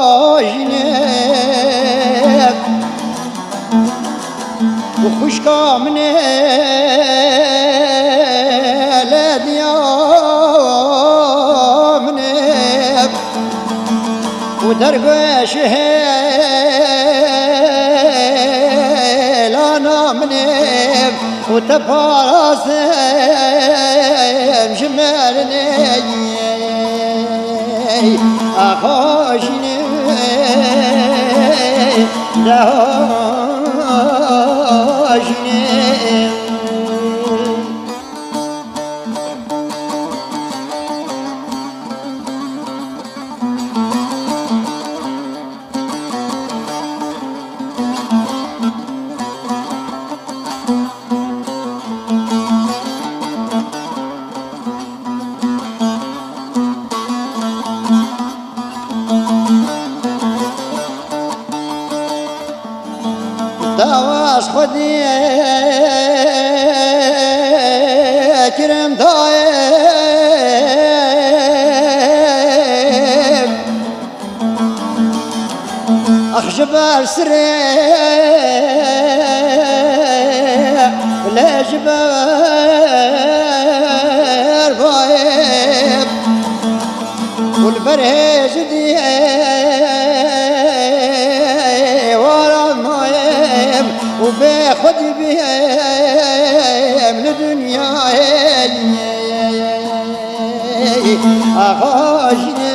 آغاجنه وخوش كامنه لديامنه ودرقش هلانا منه وتفارسم جمالني أخوشني دهوشني دواش خدي كرم دايم أخجب السريع لا جبال بايم والبرهج دي وباخد بهم لدنيا أغاشني